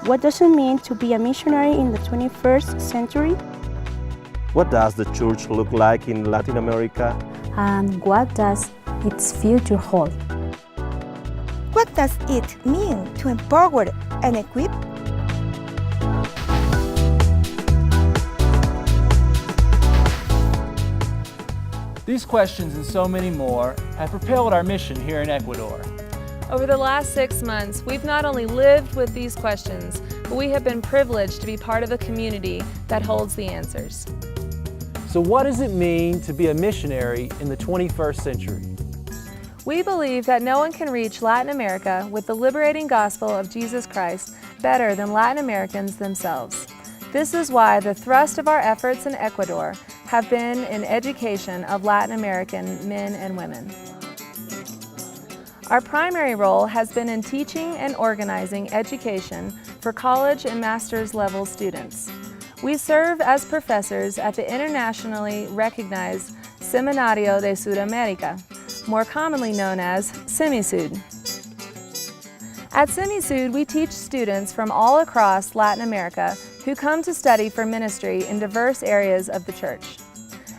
What does it mean to be a missionary in the 21st century? What does the church look like in Latin America? And what does its future hold? What does it mean to empower and equip? These questions and so many more have propelled our mission here in Ecuador. Over the last 6 months, we've not only lived with these questions, but we have been privileged to be part of a community that holds the answers. So what does it mean to be a missionary in the 21st century? We believe that no one can reach Latin America with the liberating gospel of Jesus Christ better than Latin Americans themselves. This is why the thrust of our efforts in Ecuador have been in education of Latin American men and women. Our primary role has been in teaching and organizing education for college and master's level students. We serve as professors at the internationally recognized Seminario de Sudamérica, more commonly known as SEMISUD. At SEMISUD, we teach students from all across Latin America who come to study for ministry in diverse areas of the church.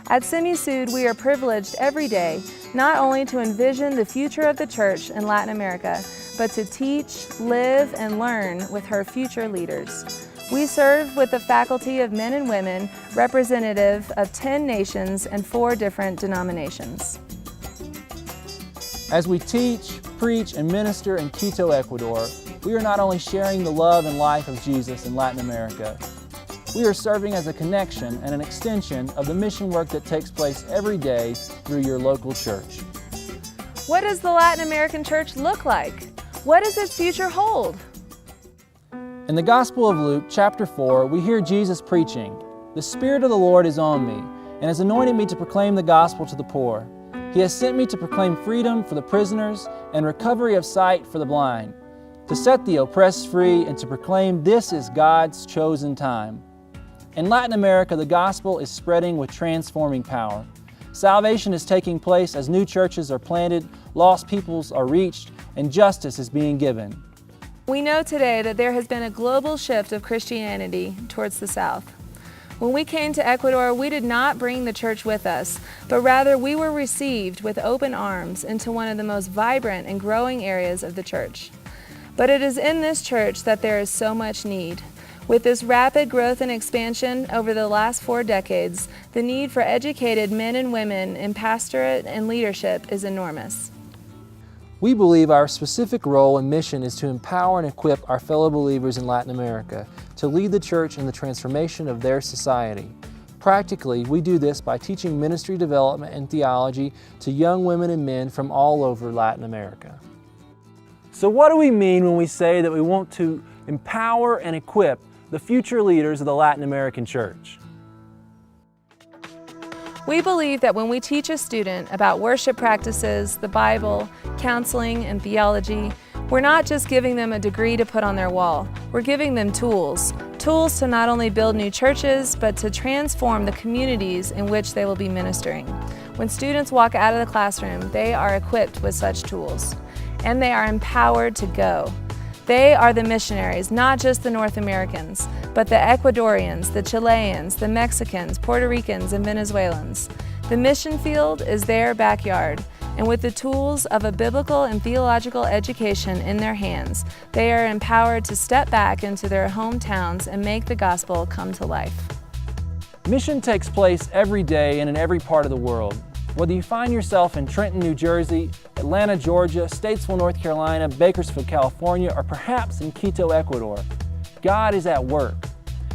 At SEMISUD, we are privileged every day not only to envision the future of the church in Latin America, but to teach, live, and learn with her future leaders. We serve with a faculty of men and women representative of 10 nations and 4 different denominations. As we teach, preach, and minister in Quito, Ecuador, we are not only sharing the love and life of Jesus in Latin America, we are serving as a connection and an extension of the mission work that takes place every day through your local church. What does the Latin American church look like? What does its future hold? In the Gospel of Luke, chapter 4, we hear Jesus preaching, "The Spirit of the Lord is on me, and has anointed me to proclaim the gospel to the poor. He has sent me to proclaim freedom for the prisoners and recovery of sight for the blind, to set the oppressed free and to proclaim this is God's chosen time." In Latin America, the gospel is spreading with transforming power. Salvation is taking place as new churches are planted, lost peoples are reached, and justice is being given. We know today that there has been a global shift of Christianity towards the South. When we came to Ecuador, we did not bring the church with us, but rather we were received with open arms into one of the most vibrant and growing areas of the church. But it is in this church that there is so much need. With this rapid growth and expansion over the last 4 decades, the need for educated men and women in pastorate and leadership is enormous. We believe our specific role and mission is to empower and equip our fellow believers in Latin America to lead the church in the transformation of their society. Practically, we do this by teaching ministry development and theology to young women and men from all over Latin America. So what do we mean when we say that we want to empower and equip the future leaders of the Latin American church? We believe that when we teach a student about worship practices, the Bible, counseling, and theology, we're not just giving them a degree to put on their wall. We're giving them tools to not only build new churches, but to transform the communities in which they will be ministering. When students walk out of the classroom, they are equipped with such tools, and they are empowered to go. They are the missionaries, not just the North Americans, but the Ecuadorians, the Chileans, the Mexicans, Puerto Ricans, and Venezuelans. The mission field is their backyard, and with the tools of a biblical and theological education in their hands, they are empowered to step back into their hometowns and make the gospel come to life. Mission takes place every day and in every part of the world. Whether you find yourself in Trenton, New Jersey, Atlanta, Georgia, Statesville, North Carolina, Bakersfield, California, or perhaps in Quito, Ecuador, God is at work,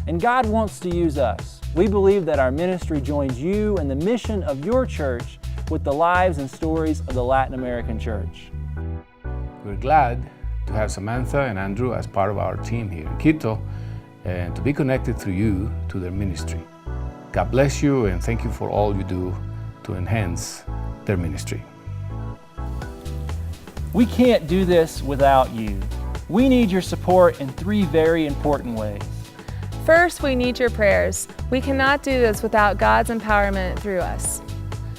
and God wants to use us. We believe that our ministry joins you and the mission of your church with the lives and stories of the Latin American church. We're glad to have Samantha and Andrew as part of our team here in Quito and to be connected through you to their ministry. God bless you, and thank you for all you do to enhance their ministry. We can't do this without you. We need your support in 3 very important ways. First, we need your prayers. We cannot do this without God's empowerment through us.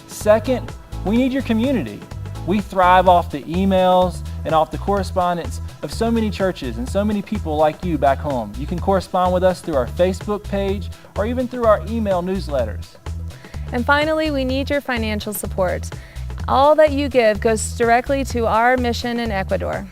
Second, we need your community. We thrive off the emails, and off the correspondence of so many churches and so many people like you back home. You can correspond with us through our Facebook page or even through our email newsletters. And finally, we need your financial support. All that you give goes directly to our mission in Ecuador.